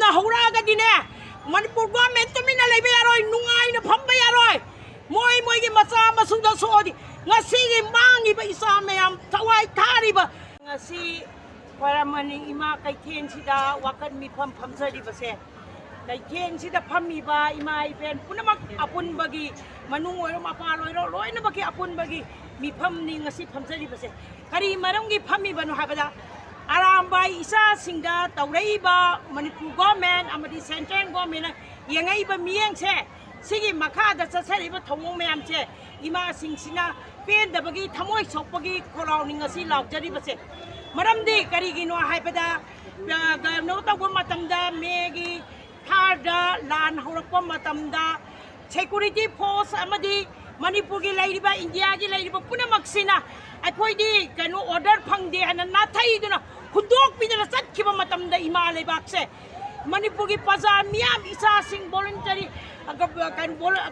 ꯃꯌꯥꯝꯅ ꯍꯧꯔꯛꯑꯒꯗꯤꯅꯦ ꯃꯅꯤꯄꯨꯔ ꯒꯣꯔꯃꯦꯟ ꯇꯨꯃꯤꯟꯅ ꯂꯩꯕ ꯌꯥꯔꯣꯏ ꯅꯨꯡꯉꯥꯏꯅ ꯐꯝꯕ ꯌꯥꯔꯣꯏ ꯃꯣꯏꯒꯤ ꯃꯆꯥ ꯃꯁꯨꯗ ꯁꯣꯛꯑꯗꯤ ꯉꯁꯤꯒꯤ ꯃꯥꯡꯉꯤꯕ ꯏꯆꯥ ꯃꯌꯥꯝ ꯊꯋꯥꯏ ꯊꯥꯔꯤꯕ ꯉꯁꯤ ꯈ꯭ꯋꯥꯏꯔꯝꯕꯟ ꯏꯃꯥ ꯀꯩꯊꯦꯜꯁꯤꯗ ꯋꯥꯀꯠ ꯃꯤꯐꯝ ꯐꯝꯖꯔꯤꯕꯁꯦ ꯀꯩꯊꯦꯜꯁꯤꯗ ꯐꯝꯃꯤꯕ ꯏꯃꯥ ꯏꯕꯦꯟ ꯄꯨꯝꯅꯃꯛ ꯑꯄꯨꯟꯕꯒꯤ ꯃꯅꯨꯡ ꯑꯣꯏꯔꯣ ꯃꯄꯥꯟ ꯑꯣꯏꯔꯣ ꯂꯣꯏꯅꯃꯛꯀꯤ ꯑꯄꯨꯟꯕꯒꯤ ꯃꯤꯐꯝꯅꯤ ꯉꯁꯤ ꯐꯝꯖꯔꯤꯕꯁꯦ ꯀꯔꯤ ꯃꯔꯝꯒꯤ ꯐꯝꯃꯤꯕꯅꯣ ꯍꯥꯏꯕꯗ ꯑꯔꯥꯝꯕꯥꯏ ꯏꯆꯥꯁꯤꯡꯗ ꯇꯧꯔꯛꯏꯕ ꯃꯅꯤꯄꯨꯔ ꯒꯣꯔꯃꯦꯟ ꯑꯃꯗꯤ ꯁꯦꯟꯇ꯭ꯔꯦꯜ ꯒꯣꯔꯃꯦꯟꯅ ꯌꯦꯡꯉꯛꯏꯕ ꯃꯤꯠꯌꯦꯡꯁꯦ ꯁꯤꯒꯤ ꯃꯈꯥꯗ ꯆꯠꯊꯔꯤꯕ ꯊꯧꯑꯣꯡ ꯃꯌꯥꯝꯁꯦ ꯏꯃꯥꯁꯤꯡꯁꯤꯅ ꯄꯦꯟꯗꯕꯒꯤ ꯊꯃꯣꯏ ꯁꯣꯛꯄꯒꯤ ꯈꯣꯜꯂꯥꯎꯅꯤ ꯉꯁꯤ ꯂꯥꯎꯖꯔꯤꯕꯁꯦ ꯃꯔꯝꯗꯤ ꯀꯔꯤꯒꯤꯅꯣ ꯍꯥꯏꯕꯗ ꯀꯩꯅꯣ ꯇꯧꯕ ꯃꯇꯝꯗ ꯃꯦꯒꯤ 3ꯗ ꯂꯥꯟ ꯍꯧꯔꯛꯄ ꯃꯇꯝꯗ ꯁꯦꯀꯨꯔꯤꯇꯤ ꯐꯣꯔꯁ ꯑꯃꯗꯤ ꯃꯅꯤꯄꯨꯔꯒꯤ ꯂꯩꯔꯤꯕ ꯏꯟꯗꯤꯌꯥꯒꯤ ꯂꯩꯔꯤꯕ ꯄꯨꯝꯅꯃꯛꯁꯤꯅ ꯑꯩꯈꯣꯏꯗꯤ ꯀꯩꯅꯣ ꯑꯣꯔꯗꯔ ꯐꯪꯗꯦ ꯍꯥꯏꯅ ꯅꯥꯊꯩꯗꯨꯅ ꯍꯨꯟꯗꯣꯛꯄꯤꯗꯅ ꯆꯠꯈꯤꯕ ꯃꯇꯝꯗ ꯏꯃꯥ ꯂꯩꯕꯥꯛꯁꯦ ꯃꯅꯤꯄꯨꯔꯒꯤ ꯄ꯭ꯔꯖꯥ ꯃꯤꯌꯥꯝ ꯏꯆꯥꯁꯤꯡ ꯚꯣꯂꯨꯟꯇꯔꯤ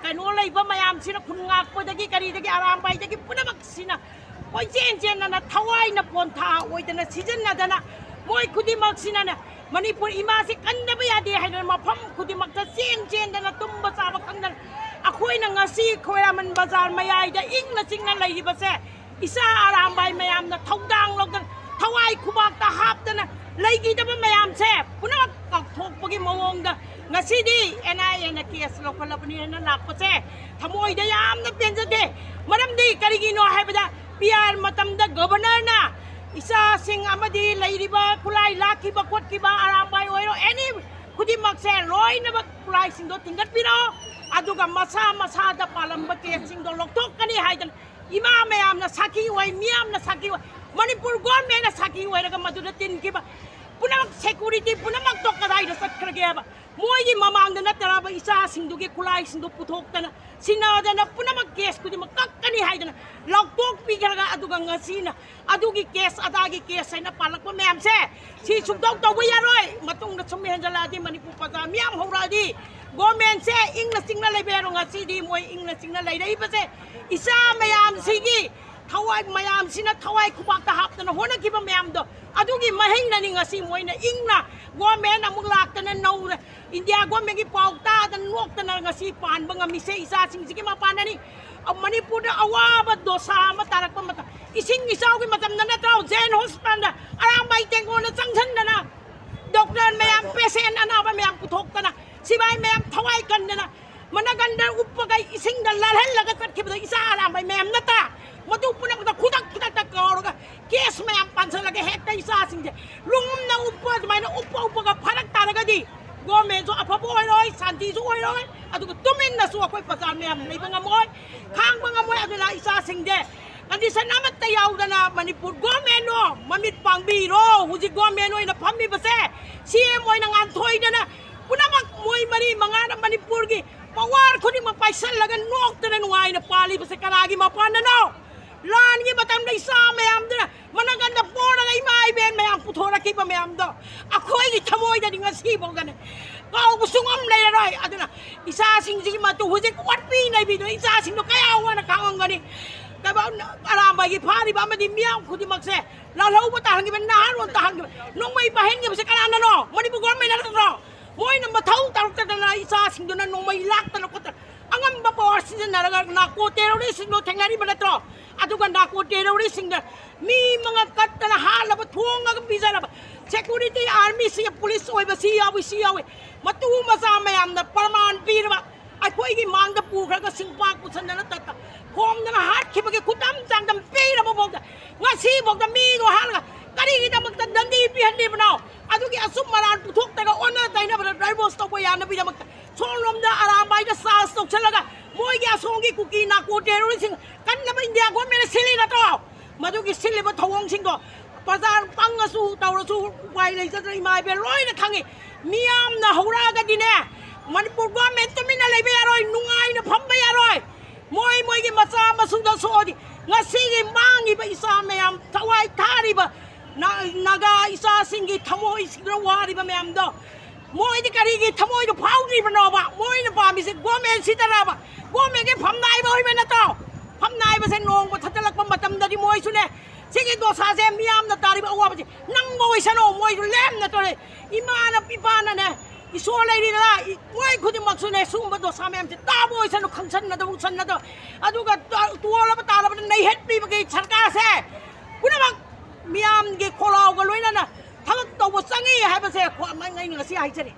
ꯀꯩꯅꯣ ꯂꯩꯕ ꯃꯌꯥꯝꯁꯤꯅ ꯈꯨꯟ ꯉꯥꯛꯄꯗꯒꯤ ꯀꯔꯤꯗꯒꯤ ꯑꯔꯥꯝꯕꯥꯏꯗꯒꯤ ꯄꯨꯝꯅꯃꯛꯁꯤꯅ ꯀꯣꯏꯆꯦꯟ ꯆꯦꯟꯗꯅ ꯊꯋꯥꯏꯅ ꯄꯣꯟꯊꯥ ꯑꯣꯏꯗꯅ ꯁꯤꯖꯤꯟꯅꯗꯅ ꯃꯣꯏ ꯈꯨꯗꯤꯡꯃꯛꯁꯤꯅꯅꯦ ꯃꯅꯤꯄꯨꯔ ꯏꯃꯥꯁꯤ ꯀꯟꯗꯕ ꯌꯥꯗꯦ ꯍꯥꯏꯗꯅ ꯃꯐꯝ ꯈꯨꯗꯤꯡꯃꯛꯇ ꯆꯦꯟꯗꯅ ꯇꯨꯝꯕ ꯆꯥꯕ ꯈꯪꯗꯅ ꯑꯩꯈꯣꯏꯅ ꯉꯁꯤ ꯈ꯭ꯋꯥꯏꯔꯝꯕꯟ ꯕꯖꯥꯔ ꯃꯌꯥꯏꯗ ꯏꯪꯅ ꯆꯤꯡꯅ ꯂꯩꯔꯤꯕꯁꯦ ꯏꯆꯥ ꯑꯔꯥꯝꯕꯥꯏ ꯃꯌꯥꯝꯅ ꯊꯧꯗꯥꯡ ꯂꯧꯗꯅ ꯊꯋꯥꯏ ꯈꯨꯕꯥꯛꯇ ꯍꯥꯞꯇꯅ ꯂꯩꯈꯤꯗꯕ ꯃꯌꯥꯝꯁꯦ ꯄꯨꯝꯅꯃꯛ ꯀꯥꯎꯊꯣꯛꯄꯒꯤ ꯃꯑꯣꯡꯗ ꯉꯁꯤꯗꯤ NIAꯅ ꯀꯦꯁ ꯂꯧꯈꯠꯂꯕꯅꯤꯅ ꯂꯥꯛꯄꯁꯦ ꯊꯃꯣꯏꯗ ꯌꯥꯝꯅ ꯄꯦꯟꯖꯗꯦ ꯃꯔꯝꯗꯤ ꯀꯔꯤꯒꯤꯅꯣ ꯍꯥꯏꯕꯗ PR ꯃꯇꯝꯗ ꯒꯕꯔꯅꯔꯅ ꯏꯆꯥꯁꯤꯡ ꯑꯃꯗꯤ ꯂꯩꯔꯤꯕ ꯈꯨꯠꯂꯥꯏ ꯂꯥꯛꯈꯤꯕ ꯈꯣꯠꯈꯤꯕ ꯑꯔꯥꯝꯕꯥꯏ ꯑꯣꯏꯔꯣ ꯑꯦꯅꯤ ꯈꯨꯗꯤꯡꯃꯛꯁꯦ ꯂꯣꯏꯅꯃꯛ ꯈꯨꯠꯂꯥꯏꯁꯤꯡꯗꯣ ꯊꯤꯡꯒꯠꯄꯤꯔꯣ ꯑꯗꯨꯒ ꯃꯁꯥꯗ ꯄꯥꯜꯂꯝꯕ ꯀꯦꯁꯁꯤꯡꯗꯣ ꯂꯧꯊꯣꯛꯀꯅꯤ ꯍꯥꯏꯗꯅ ꯏꯃꯥ ꯃꯌꯥꯝꯅ ꯁꯥꯈꯤ ꯑꯣꯏ ꯃꯤꯌꯥꯝꯅ ꯁꯥꯈꯤ ꯑꯣꯏ ꯃꯅꯤꯄꯨꯔ ꯒꯣꯔꯃꯦꯟꯅ ꯁꯥꯈꯤ ꯑꯣꯏꯔꯒ ꯃꯗꯨꯗ ꯇꯤꯟꯈꯤꯕ ꯄꯨꯝꯅꯃꯛ ꯁꯦꯀꯨꯔꯤꯇꯤ ꯄꯨꯝꯅꯃꯛꯇꯣ ꯀꯗꯥꯏꯗ ꯆꯠꯈ꯭ꯔꯒꯦ ꯍꯥꯏꯕ ꯃꯣꯏꯒꯤ ꯃꯃꯥꯡꯗ ꯅꯠꯇ꯭ꯔꯕ ꯏꯆꯥꯁꯤꯡꯗꯨꯒꯤ ꯈꯨꯠꯂꯥꯏꯁꯤꯡꯗꯣ ꯄꯨꯊꯣꯛꯇꯅ ꯁꯤꯟꯅꯗꯅ ꯄꯨꯝꯅꯃꯛ ꯀꯦꯁ ꯈꯨꯗꯤꯡꯃꯛ ꯀꯛꯀꯅꯤ ꯍꯥꯏꯗꯅ ꯂꯧꯊꯣꯛꯄꯤꯈ꯭ꯔꯒ ꯑꯗꯨꯒ ꯉꯁꯤꯅ ꯑꯗꯨꯒꯤ ꯀꯦꯁ ꯑꯗꯥꯒꯤ ꯀꯦꯁ ꯍꯥꯏꯅ ꯄꯥꯜꯂꯛꯄ ꯃꯌꯥꯝꯁꯦ ꯁꯤ ꯁꯨꯡꯇꯧ ꯇꯧꯕ ꯌꯥꯔꯣꯏ ꯃꯇꯨꯡꯗ ꯁꯨꯝ ꯍꯦꯟꯖꯜꯂꯛꯑꯗꯤ ꯃꯅꯤꯄꯨꯔ ꯄ꯭ꯔꯖꯥ ꯃꯤꯌꯥꯝ ꯍꯧꯔꯛꯑꯗꯤ ꯒꯣꯔꯃꯦꯟꯁꯦ ꯏꯪꯅ ꯆꯤꯡꯅ ꯂꯩꯕ ꯌꯥꯔꯣꯏ ꯉꯁꯤꯗꯤ ꯃꯣꯏ ꯏꯪꯅ ꯆꯤꯡꯅ ꯂꯩꯔꯛꯏꯕꯁꯦ ꯏꯆꯥ ꯃꯌꯥꯝꯁꯤꯒꯤ ꯊꯋꯥꯏ ꯃꯌꯥꯝꯁꯤꯅ ꯊꯋꯥꯏ ꯈꯨꯕꯥꯛꯇ ꯍꯥꯞꯇꯅ ꯍꯣꯠꯅꯈꯤꯕ ꯃꯌꯥꯝꯗꯣ ꯑꯗꯨꯒꯤ ꯃꯍꯩꯅꯅꯤ ꯉꯁꯤ ꯃꯣꯏꯅ ꯏꯪꯅ ꯒꯣꯔꯃꯦꯟ ꯑꯃꯨꯛ ꯂꯥꯛꯇꯅ ꯅꯧꯅ ꯏꯟꯗꯤꯌꯥ ꯒꯣꯔꯃꯦꯟꯒꯤ ꯄꯥꯎ ꯇꯥꯗꯅ ꯅꯣꯛꯇꯅ ꯉꯁꯤ ꯄꯥꯟꯕ ꯉꯝꯃꯤꯁꯦ ꯏꯆꯥꯁꯤꯡꯁꯤꯒꯤ ꯃꯄꯥꯟꯅꯅꯤ ꯃꯅꯤꯄꯨꯔꯗ ꯑꯋꯥꯕ ꯗꯣꯁꯥ ꯑꯃ ꯇꯥꯔꯛꯄ ꯃꯇꯝ ꯏꯁꯤꯡ ꯏꯆꯥꯎꯒꯤ ꯃꯇꯝꯗ ꯅꯠꯇ꯭ꯔꯣ ꯖꯦꯟ ꯍꯣꯁꯄꯤꯇꯥꯜꯗ ꯑꯔꯥꯝꯕꯥꯏ ꯇꯦꯡꯀꯣꯟꯗ ꯆꯪꯁꯤꯟꯗꯅ ꯗꯣꯛꯇꯔ ꯃꯌꯥꯝ ꯄꯦꯁꯦꯟ ꯑꯅꯥꯕ ꯃꯌꯥꯝ ꯄꯨꯊꯣꯛꯇꯅ ꯁꯤꯕꯥꯏ ꯃꯌꯥꯝ ꯊꯋꯥꯏ ꯀꯟꯗꯅ ꯃꯅꯒꯟꯗ ꯎꯞꯄꯒ ꯏꯁꯤꯡꯗ ꯂꯥꯜꯍꯜꯂꯒ ꯆꯠꯈꯤꯕꯗꯣ ꯏꯆꯥ ꯑꯔꯥꯝꯕꯥꯏ ꯃꯌꯥꯝ ꯅꯠꯇ ꯃꯗꯨ ꯄꯨꯝꯅꯃꯛꯇ ꯈꯨꯗꯛꯇ ꯀꯧꯔꯒ ꯀꯦꯁ ꯃꯌꯥꯝ ꯄꯥꯟꯁꯤꯜꯂꯒ ꯍꯦꯛꯇ ꯏꯆꯥꯁꯤꯡꯁꯦ ꯂꯨꯝꯅ ꯎꯞꯄ ꯑꯗꯨꯃꯥꯏꯅ ꯎꯞꯄꯒ ꯐꯔꯛ ꯇꯥꯔꯒꯗꯤ ꯒꯣꯔꯃꯦꯟꯁꯨ ꯑꯐꯕ ꯑꯣꯏꯔꯣꯏ ꯁꯥꯟꯇꯤꯁꯨ ꯑꯣꯏꯔꯣꯏ ꯑꯗꯨꯒ ꯇꯨꯃꯤꯟꯅꯁꯨ ꯑꯩꯈꯣꯏ ꯄ꯭ꯔꯖꯥ ꯃꯌꯥꯝ ꯂꯩꯕ ꯉꯝꯃꯣꯏ ꯈꯥꯡꯕ ꯉꯝꯃꯣꯏ ꯑꯗꯨꯅ ꯏꯆꯥꯁꯤꯡꯁꯦ ꯀꯟꯗꯤꯁꯟ ꯑꯃꯠꯇ ꯌꯥꯎꯗꯅ ꯃꯅꯤꯄꯨꯔ ꯒꯣꯔꯃꯦꯟꯅꯣ ꯃꯃꯤꯠ ꯄꯥꯡꯕꯤꯔꯣ ꯍꯧꯖꯤꯛ ꯒꯣꯔꯃꯦꯟ ꯑꯣꯏꯅ ꯐꯝꯃꯤꯕꯁꯦ CM ꯑꯣꯏꯅ ꯉꯥꯟꯊꯣꯏꯗꯅ ꯄꯨꯝꯅꯃꯛ ꯃꯣꯏ 4-5ꯅ ꯃꯅꯤꯄꯨꯔꯒꯤ ꯄꯋꯥꯔ ꯈꯨꯗꯤꯡꯃꯛ ꯄꯥꯏꯁꯜꯂꯒ ꯅꯣꯛꯇꯅ ꯅꯨꯡꯉꯥꯏꯅ ꯄꯥꯜꯂꯤꯕꯁꯦ ꯀꯅꯥꯒꯤ ꯃꯄꯥꯟꯗꯅꯣ ꯂꯥꯟꯒꯤ ꯃꯇꯝꯗ ꯏꯆꯥ ꯃꯌꯥꯝꯗꯨꯅ ꯃꯅꯒꯟꯗ ꯄꯣꯔꯒ ꯏꯃꯥ ꯏꯕꯦꯟ ꯃꯌꯥꯝ ꯄꯨꯊꯣꯔꯛꯈꯤꯕ ꯃꯌꯥꯝꯗꯣ ꯑꯩꯈꯣꯏꯒꯤ ꯊꯃꯣꯏꯗꯗꯤ ꯉꯁꯤꯐꯥꯎꯗꯅꯦ ꯀꯥꯎꯕ ꯁꯨꯡꯉꯝ ꯂꯩꯔꯔꯣꯏ ꯑꯗꯨꯅ ꯏꯆꯥꯁꯤꯡꯁꯤꯒꯤ ꯃꯇꯨ ꯍꯧꯖꯤꯛ ꯑꯣꯠꯄꯤ ꯅꯩꯕꯤꯗꯨꯅ ꯏꯆꯥꯁꯤꯡꯗꯣ ꯀꯌꯥ ꯋꯥꯅ ꯈꯥꯡꯉꯝꯒꯅꯤ ꯑꯔꯥꯝꯕꯥꯏꯒꯤ ꯐꯥꯔꯤꯕ ꯑꯃꯗꯤ ꯃꯤꯌꯥꯝ ꯈꯨꯗꯤꯡꯃꯛꯁꯦ ꯂꯥꯜꯍꯧꯕ ꯇꯥꯍꯟꯈꯤꯕ ꯅꯍꯥꯔꯣꯜ ꯇꯥꯍꯟꯈꯤꯕ ꯅꯣꯡꯃꯩ ꯄꯥꯏꯍꯟꯈꯤꯕꯁꯦ ꯀꯅꯥꯅꯅꯣ ꯃꯅꯤꯄꯨꯔ ꯒꯣꯔꯃꯦꯟ ꯅꯠꯇ꯭ꯔꯣ ꯃꯣꯏꯅ ꯃꯊꯧ ꯇꯧꯔꯛꯇꯗꯅ ꯏꯆꯥꯁꯤꯡꯗꯨꯅ ꯅꯣꯡꯃꯩ ꯂꯥꯛꯇꯅ ꯈꯣꯠꯇꯅ ꯑꯉꯝꯕ ꯄꯋꯥꯔ ꯁꯤꯖꯤꯟꯅꯔꯒ ꯅꯥꯀꯣ ꯇꯦꯔꯣꯔꯤꯁꯁꯤꯡꯗꯣ ꯊꯦꯡꯅꯔꯤꯕ ꯅꯠꯇ꯭ꯔꯣ ꯑꯗꯨꯒ ꯅꯥꯀꯣ ꯇꯦꯔꯣꯔꯤꯁꯁꯤꯡꯗ ꯃꯤ ꯃꯉꯥ ꯀꯠꯇꯅ ꯍꯥꯠꯂꯕ ꯊꯣꯡꯉꯒ ꯄꯤꯖꯔꯕ ꯁꯦꯀꯨꯔꯤꯇꯤ ꯑꯥꯔꯃꯤꯁꯤ ꯄꯨꯂꯤꯁ ꯑꯣꯏꯕ ꯁꯤ ꯌꯥꯎꯏ ꯃꯇꯨ ꯃꯆꯥ ꯃꯌꯥꯝꯅ ꯄ꯭ꯔꯃꯥꯟ ꯄꯤꯔꯕ ꯑꯩꯈꯣꯏꯒꯤ ꯃꯥꯡꯗ ꯄꯨꯈ꯭ꯔꯒ ꯁꯤꯡꯄꯥꯛ ꯄꯨꯁꯟꯗꯅ ꯍꯣꯝꯗꯅ ꯍꯥꯠꯈꯤꯕꯒꯤ ꯈꯨꯗꯝ ꯆꯥꯡꯗꯝ ꯄꯤꯔꯕꯐꯥꯎꯗ ꯉꯁꯤꯐꯥꯎꯗ ꯃꯤꯗꯣ ꯍꯥꯠꯂꯒ ꯀꯔꯤꯒꯤꯗꯃꯛꯇ ꯗꯟꯗꯤ ꯄꯤꯍꯟꯂꯤꯕꯅꯣ ꯑꯗꯨꯒꯤ ꯑꯆꯨꯝ ꯑꯔꯥꯟ ꯄꯨꯊꯣꯛꯇꯒ ꯑꯣꯟꯅ ꯇꯩꯅꯕꯗ ꯗꯥꯏꯚꯣꯔꯁ ꯇꯧꯕ ꯌꯥꯅꯕꯒꯤꯗꯃꯛꯇ ꯁꯣꯝꯂꯣꯝꯗ ꯑꯔꯥꯝꯕꯥꯏꯗ ꯆꯥꯔꯖ ꯇꯧꯁꯜꯂꯒ ꯃꯣꯏꯒꯤ ꯑꯁꯣꯝꯒꯤ ꯀꯨꯀꯤ ꯅꯥꯀꯣ ꯇꯦꯔꯣꯔꯤꯁꯁꯤꯡ ꯀꯟꯅꯕ ꯏꯟꯗꯤꯌꯥ ꯒꯣꯔꯃꯦꯟꯅ ꯁꯤꯜꯂꯤ ꯅꯠꯇ꯭ꯔꯣ ꯃꯗꯨꯒꯤ ꯁꯤꯜꯂꯤꯕ ꯊꯧꯑꯣꯡꯁꯤꯡꯗꯣ ꯄ꯭ꯔꯖꯥ ꯄꯪꯉꯁꯨ ꯇꯧꯔꯁꯨ ꯎꯄꯥꯏ ꯂꯩꯖꯗ꯭ꯔ ꯏꯃꯥ ꯏꯕꯦꯟ ꯂꯣꯏꯅ ꯈꯪꯉꯤ ꯃꯤꯌꯥꯝꯅ ꯍꯧꯔꯛꯑꯒꯗꯤꯅꯦ ꯃꯅꯤꯄꯨꯔ ꯒꯣꯔꯃꯦꯟ ꯇꯨꯃꯤꯟꯅ ꯂꯩꯕ ꯌꯥꯔꯣꯏ ꯅꯨꯡꯉꯥꯏꯅ ꯐꯝꯕ ꯌꯥꯔꯣꯏ ꯃꯣꯏꯒꯤ ꯃꯆꯥ ꯃꯁꯨꯗ ꯁꯣꯛꯑꯗꯤ ꯉꯁꯤꯒꯤ ꯃꯥꯡꯉꯤꯕ ꯏꯆꯥ ꯃꯌꯥꯝ ꯊꯋꯥꯏ ꯊꯥꯔꯤꯕ ꯅꯥꯒꯥ ꯏꯆꯥꯁꯤꯡꯒꯤ ꯊꯃꯣꯏꯁꯤꯡꯗ ꯋꯥꯔꯤꯕ ꯃꯌꯥꯝꯗꯣ ꯃꯣꯏꯗꯤ ꯀꯔꯤꯒꯤ ꯊꯃꯣꯏꯗꯣ ꯐꯥꯎꯗ꯭ꯔꯤꯕꯅꯣꯕ ꯃꯣꯏꯅ ꯄꯥꯝꯃꯤꯁꯦ ꯒꯣꯔꯃꯦꯟ ꯁꯤꯗꯔꯕ ꯒꯣꯔꯃꯦꯟꯒꯤ ꯐꯝꯅꯥꯏꯕ ꯑꯣꯏꯕ ꯅꯠꯇ꯭ꯔꯣ ꯐꯝꯅꯥꯏꯕꯁꯦ ꯅꯣꯡꯃ ꯊꯠꯆꯜꯂꯛꯄ ꯃꯇꯝꯗꯗꯤ ꯃꯣꯏꯁꯨꯅꯦ ꯁꯤꯒꯤ ꯗꯣꯁꯥꯁꯦ ꯃꯤꯌꯥꯝꯅ ꯇꯥꯔꯤꯕ ꯑꯋꯥꯕꯁꯦ ꯅꯪꯕ ꯑꯣꯏꯁꯅꯣ ꯃꯣꯏꯁꯨ ꯂꯦꯝꯅ ꯇꯧꯔꯦ ꯏꯃꯥꯅ ꯏꯄꯥꯅꯅꯦ ꯏꯁꯣꯔ ꯂꯩꯔꯤꯗꯅ ꯃꯣꯏ ꯈꯨꯗꯤꯡꯃꯛꯁꯨꯅꯦ ꯁꯤꯒꯨꯝꯕ ꯗꯣꯁꯥ ꯃꯌꯥꯝꯁꯦ ꯇꯥꯕ ꯑꯣꯏꯁꯅꯨ ꯈꯪꯁꯟꯅꯗꯕ ꯎꯁꯟꯅꯗꯕ ꯑꯗꯨꯒ ꯇꯣꯜꯂꯕ ꯇꯥꯔꯕꯗ ꯅꯩꯍꯠꯄꯤꯕꯒꯤ ꯁꯔꯀꯥꯔꯁꯦ ꯄꯨꯝꯅꯃꯛ ꯃꯤꯌꯥꯝꯒꯤ ꯈꯣꯜꯂꯥꯎꯒ ꯂꯣꯏꯅꯅ ꯊꯕꯛ ꯇꯧꯕ ꯆꯪꯉꯤ ꯍꯥꯏꯕꯁꯦ ꯑꯩꯅ ꯉꯁꯤ ꯍꯥꯏꯖꯔꯤ